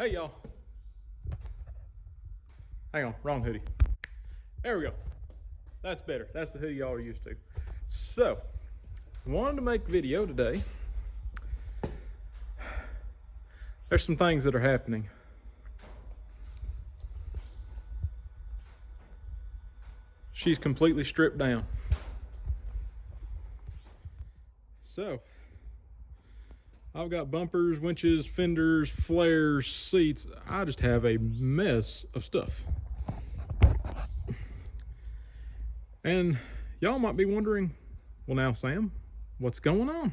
Hey y'all. Hang on, wrong hoodie. There we go. That's better. That's the hoodie y'all are used to. So, wanted to make a video today. There's some things that are happening. She's completely stripped down. So, I've got bumpers, winches, fenders, flares, seats. I just have a mess of stuff. And y'all might be wondering, well now Sam, what's going on?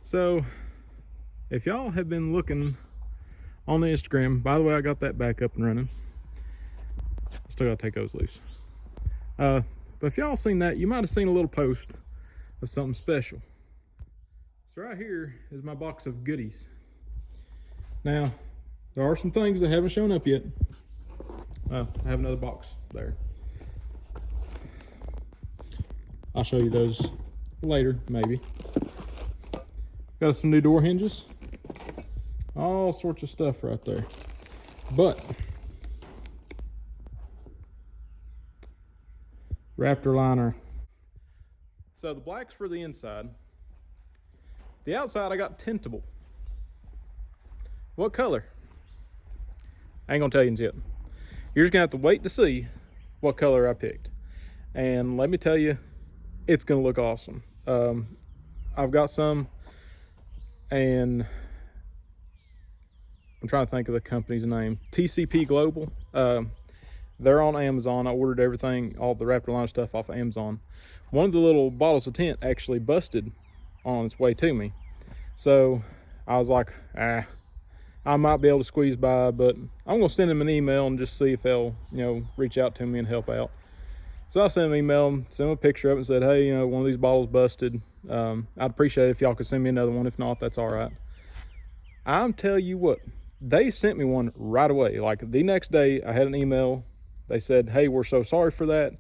So, if y'all have been looking on the Instagram, by the way, I got that back up and running. Still gotta take those loose. But if y'all seen that, you might have seen a little post of something special. So right here is my box of goodies. Now, there are some things that haven't shown up yet. I have another box there. I'll show you those later, maybe. Got some new door hinges. All sorts of stuff right there. But Raptor liner. So the black's for the inside. The outside I got tintable. What color? I ain't gonna tell you yet. You're just gonna have to wait to see what color I picked. And let me tell you, it's gonna look awesome. I've got some, and I'm trying to think of the company's name. TCP Global. They're on Amazon. I ordered everything, all the Raptor line stuff off of Amazon. One of the little bottles of tint actually busted on its way to me. So I was like, I might be able to squeeze by, but I'm gonna send them an email and just see if they'll, reach out to me and help out. So I sent them an email, sent them a picture of it and said, hey, one of these bottles busted. I'd appreciate it if y'all could send me another one. If not, that's all right. I'm tell you what, they sent me one right away. Like the next day I had an email. They said, hey, we're so sorry for that.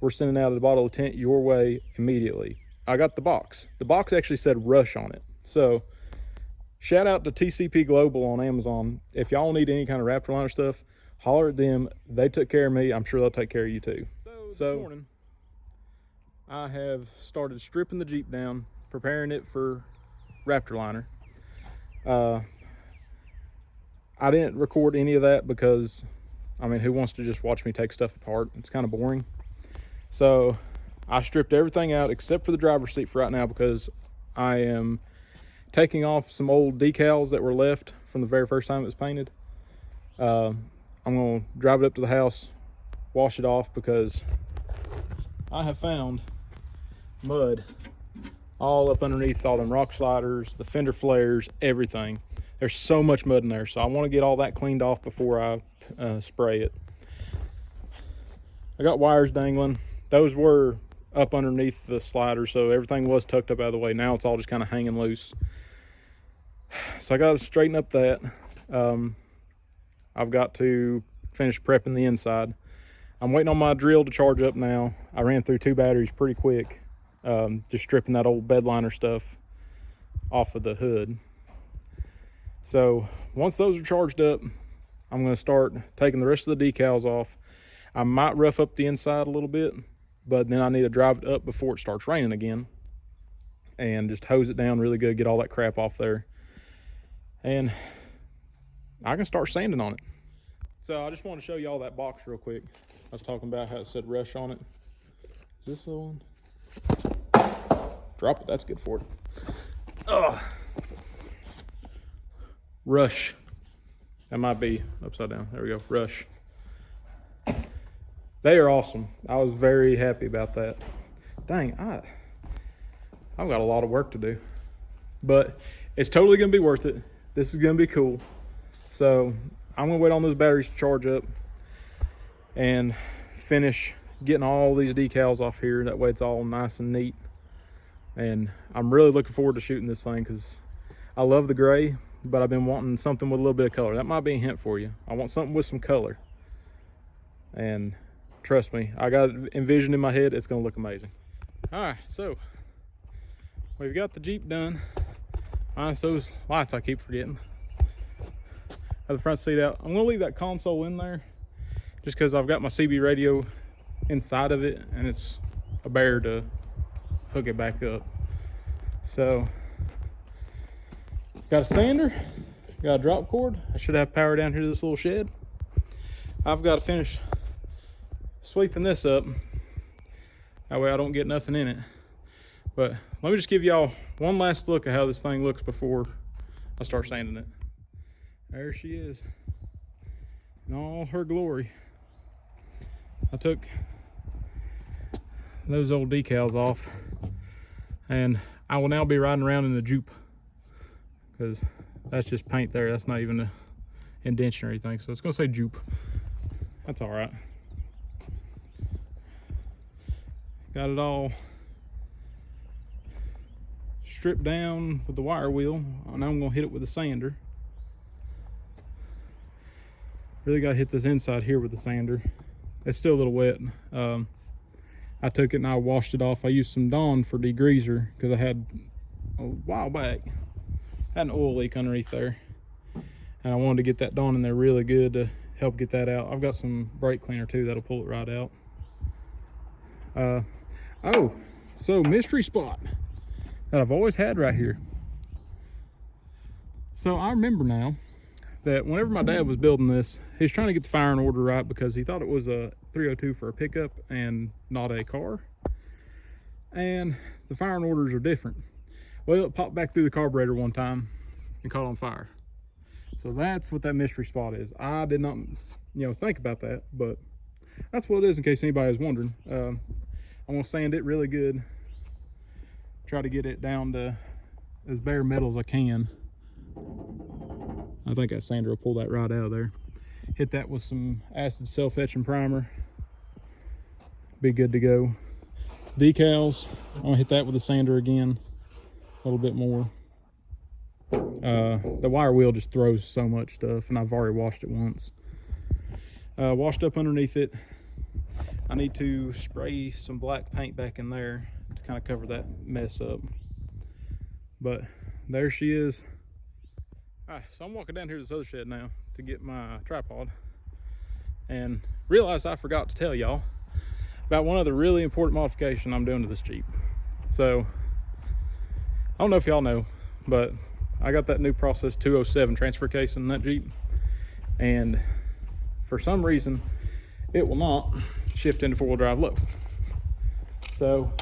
We're sending out a bottle of tint your way immediately. I got the box. The box actually said Rush on it. So shout out to TCP Global on Amazon. If y'all need any kind of Raptor liner stuff, holler at them. They took care of me. I'm sure they'll take care of you too. So this morning, I have started stripping the Jeep down, preparing it for Raptor liner. I didn't record any of that because, who wants to just watch me take stuff apart? It's kind of boring. So I stripped everything out except for the driver's seat for right now because I am taking off some old decals that were left from the very first time it was painted. I'm gonna drive it up to the house, wash it off, because I have found mud all up underneath all them rock sliders, the fender flares, everything. There's so much mud in there, so I want to get all that cleaned off before I spray it. I got wires dangling. Those were up underneath the slider, so everything was tucked up out of the way. Now it's all just kind of hanging loose. So I got to straighten up that. I've got to finish prepping the inside. I'm waiting on my drill to charge up now. I ran through 2 batteries pretty quick, just stripping that old bed liner stuff off of the hood. So once those are charged up, I'm going to start taking the rest of the decals off. I might rough up the inside a little bit, but then I need to drive it up before it starts raining again and just hose it down really good, get all that crap off there. And I can start sanding on it. So I just want to show you all that box real quick. I was talking about how it said Rush on it. Is this the one? Drop it, that's good for it. Ugh. Rush. That might be upside down. There we go, Rush. They are awesome. I was very happy about that. Dang, I've got a lot of work to do, but it's totally gonna be worth it. This is gonna be cool. So I'm gonna wait on those batteries to charge up and finish getting all these decals off here. That way it's all nice and neat. And I'm really looking forward to shooting this thing because I love the gray, but I've been wanting something with a little bit of color. That might be a hint for you. I want something with some color. And trust me, I got it envisioned in my head. It's gonna look amazing. All right, so we've got the Jeep done. Minus those lights I keep forgetting. the front seat out. I'm gonna leave that console in there just because I've got my CB radio inside of it and it's a bear to hook it back up. So got a sander, got a drop cord. I should have power down here to this little shed. I've got to finish sweeping this up. That way I don't get nothing in it. But let me just give y'all one last look at how this thing looks before I start sanding it. There she is in all her glory. I took those old decals off and I will now be riding around in the Jupe because that's just paint there. That's not even an indentation or anything. So it's gonna say Jupe. That's all right. Got it all stripped down with the wire wheel. Now I'm gonna hit it with a sander. Really gotta hit this inside here with the sander. It's still a little wet. I took it and I washed it off. I used some Dawn for degreaser because I had a while back had an oil leak underneath there, and I wanted to get that Dawn in there really good to help get that out. I've got some brake cleaner too that'll pull it right out. Oh, so mystery spot that I've always had right here. So I remember now that whenever my dad was building this, he was trying to get the firing order right because he thought it was a 302 for a pickup and not a car. And the firing orders are different. Well, it popped back through the carburetor one time and caught on fire. So that's what that mystery spot is. I did not, think about that, but that's what it is in case anybody was wondering. I'm gonna sand it really good. Try to get it down to as bare metal as I can. I think that sander will pull that right out of there. Hit that with some acid self-etching primer. Be good to go. Decals, I'm gonna hit that with a sander again, a little bit more. The wire wheel just throws so much stuff, and I've already washed it once. Washed up underneath it. I need to spray some black paint back in there to kind of cover that mess up. But there she is. All right, so I'm walking down here to this other shed now to get my tripod, and realized I forgot to tell y'all about one other really important modification I'm doing to this Jeep. So I don't know if y'all know, but I got that new Process 207 transfer case in that Jeep, and for some reason it will not shift into four-wheel drive low. So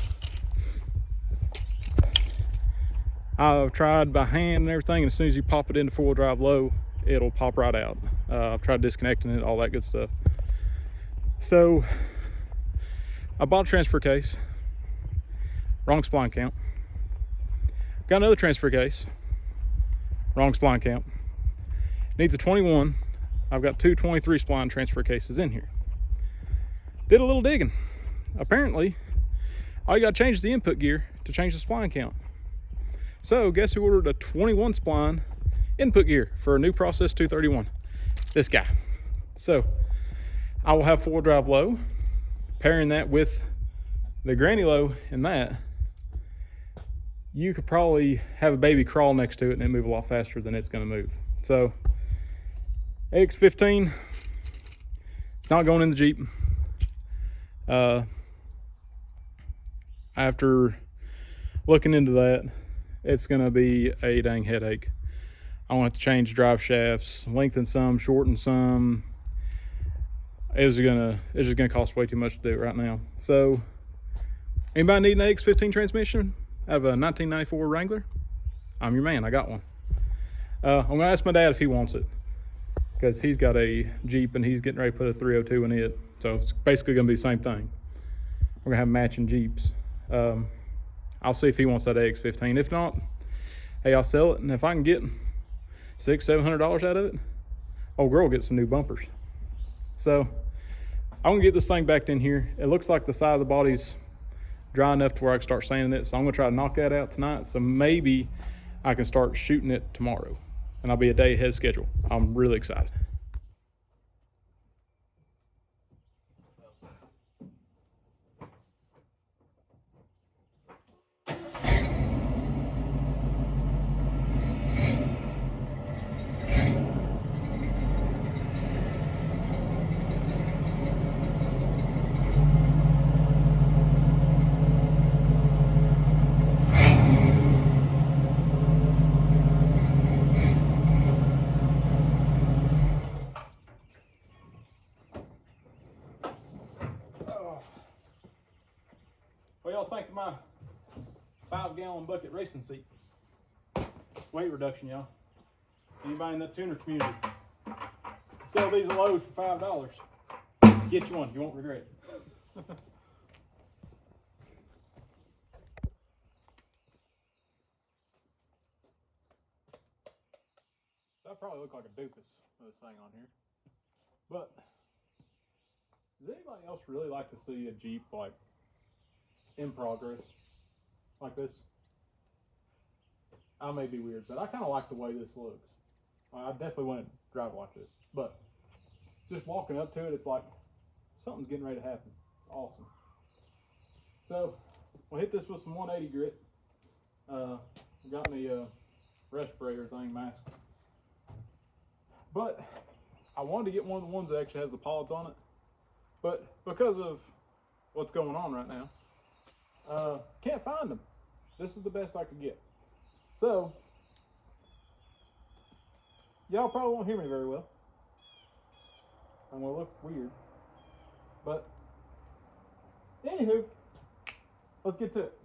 I've tried by hand and everything, and as soon as you pop it into four-wheel drive low, it'll pop right out. I've tried disconnecting it, all that good stuff. So I bought a transfer case, wrong spline count. Got another transfer case, wrong spline count. Needs a 21. I've got two 23 spline transfer cases in here. Did a little digging. Apparently, all you gotta change is the input gear to change the spline count. So guess who ordered a 21 spline input gear for a new Process 231? This guy. So I will have four-wheel drive low, pairing that with the granny low in that. You could probably have a baby crawl next to it and it move a lot faster than it's gonna move. So AX15, it's not going in the Jeep. After looking into that, it's gonna be a dang headache. I want to change drive shafts, lengthen some, shorten some. It's just gonna cost way too much to do it right now. So anybody need an AX15 transmission out of a 1994 Wrangler? I'm your man, I got one. I'm gonna ask my dad if he wants it, because he's got a Jeep and he's getting ready to put a 302 in it. So it's basically gonna be the same thing. We're gonna have matching Jeeps. I'll see if he wants that AX15. If not, hey, I'll sell it, and if I can get $600-700 out of it, old girl gets some new bumpers. So I'm gonna get this thing backed in here. It looks like the side of the body's dry enough to where I can start sanding it. So I'm gonna try to knock that out tonight. So maybe I can start shooting it tomorrow, and I'll be a day ahead of schedule. I'm really excited. think of my 5-gallon bucket racing seat? Weight reduction, y'all. Anybody in that tuner community? Sell these at Lowe's for $5. Get you one, you won't regret it. So I probably look like a doofus with this thing on here. But does anybody else really like to see a Jeep like in progress like this? I may be weird, but I kind of like the way this looks. I definitely want to drive like this, but just walking up to it, it's like something's getting ready to happen. It's awesome. So we'll hit this with some 180 grit. Got me a respirator thing mask, but I wanted to get one of the ones that actually has the pods on it, but because of what's going on right now, can't find them. This is the best I could get. So y'all probably won't hear me very well. I'm gonna look weird, but anywho, let's get to it.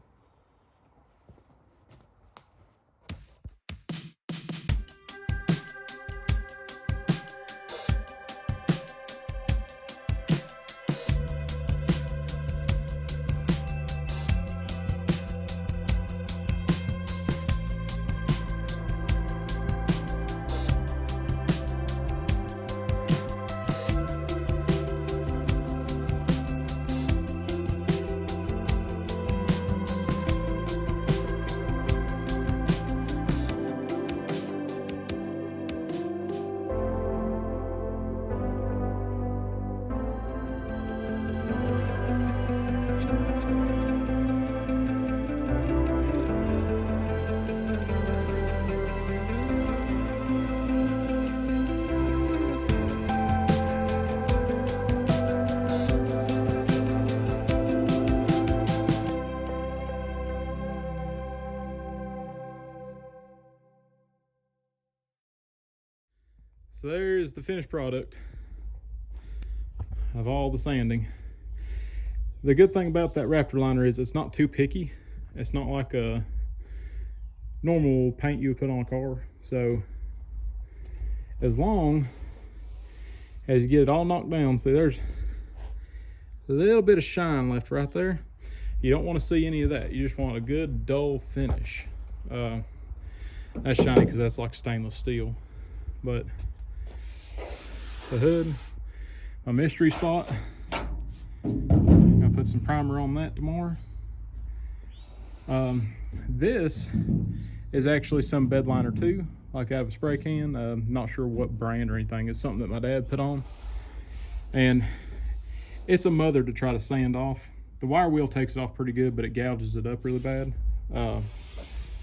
So there's the finished product of all the sanding. The good thing about that Raptor liner is it's not too picky. It's not like a normal paint you would put on a car. So as long as you get it all knocked down, see there's a little bit of shine left right there. You don't want to see any of that. You just want a good dull finish. That's shiny because that's like stainless steel. But the hood, my mystery spot, I'm gonna put some primer on that tomorrow. This is actually some bed liner too, like out of a spray can. Not sure what brand or anything. It's something that my dad put on, and it's a mother to try to sand off. The wire wheel takes it off pretty good, but it gouges it up really bad.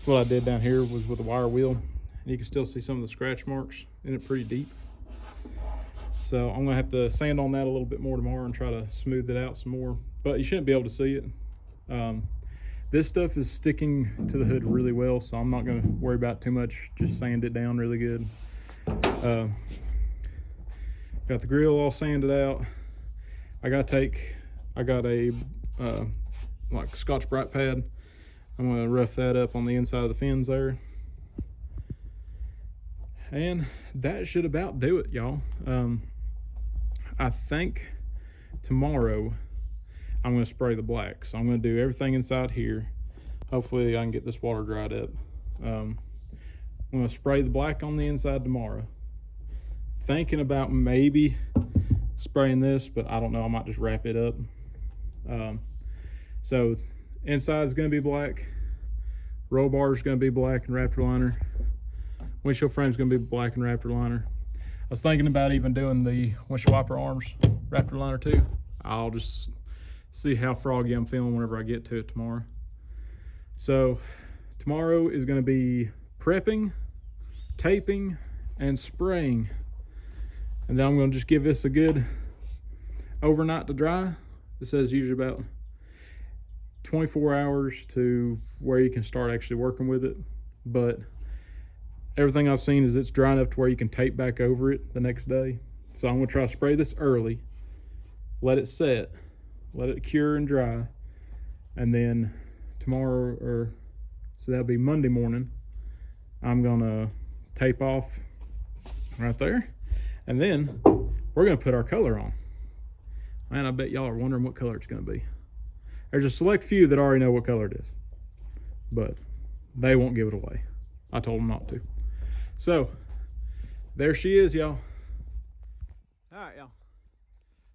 What I did down here was with the wire wheel, and you can still see some of the scratch marks in it pretty deep. So I'm gonna have to sand on that a little bit more tomorrow and try to smooth it out some more, but you shouldn't be able to see it. This stuff is sticking to the hood really well, so I'm not gonna worry about too much, just sand it down really good. Got the grill all sanded out. I got a like Scotch Brite pad. I'm gonna rough that up on the inside of the fins there. And that should about do it, y'all. I think tomorrow I'm gonna spray the black. So I'm gonna do everything inside here. Hopefully I can get this water dried up. I'm gonna spray the black on the inside tomorrow. Thinking about maybe spraying this, but I don't know, I might just wrap it up. So inside is gonna be black. Roll bar is gonna be black and Raptor liner. Windshield frame is gonna be black and Raptor liner. I was thinking about even doing the windshield wiper arms Raptor liner too. I'll just see how froggy I'm feeling whenever I get to it tomorrow. So tomorrow is gonna be prepping, taping, and spraying. And then I'm gonna just give this a good overnight to dry. It says usually about 24 hours to where you can start actually working with it. But everything I've seen is it's dry enough to where you can tape back over it the next day. So I'm gonna try to spray this early, let it set, let it cure and dry, And then tomorrow, so that'll be Monday morning, I'm gonna tape off right there. And then we're gonna put our color on. Man, I bet y'all are wondering what color it's gonna be. There's a select few that already know what color it is, but they won't give it away. I told them not to. So there she is, y'all. All right, y'all.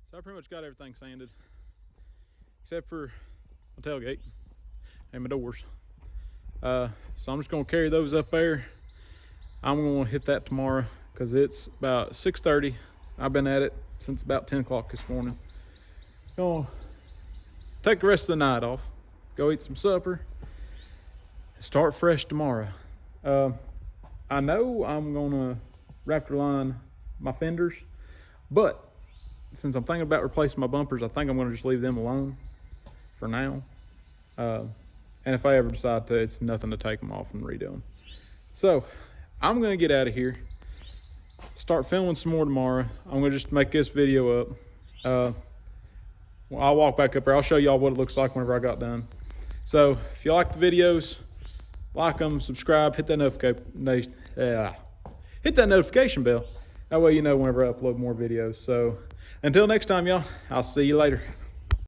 So I pretty much got everything sanded, except for my tailgate and my doors. So I'm just gonna carry those up there. I'm gonna hit that tomorrow because it's about 6:30. I've been at it since about 10 o'clock this morning. Gonna take the rest of the night off, go eat some supper, start fresh tomorrow. I know I'm gonna Raptor line my fenders, but since I'm thinking about replacing my bumpers, I think I'm gonna just leave them alone for now. And if I ever decide to, it's nothing to take them off and redo them. So I'm gonna get out of here, start filming some more tomorrow. I'm gonna just make this video up. I'll walk back up there. I'll show y'all what it looks like whenever I got done. So if you like the videos, like them, subscribe, hit that notification bell. That way you know whenever I upload more videos. So until next time, y'all, I'll see you later.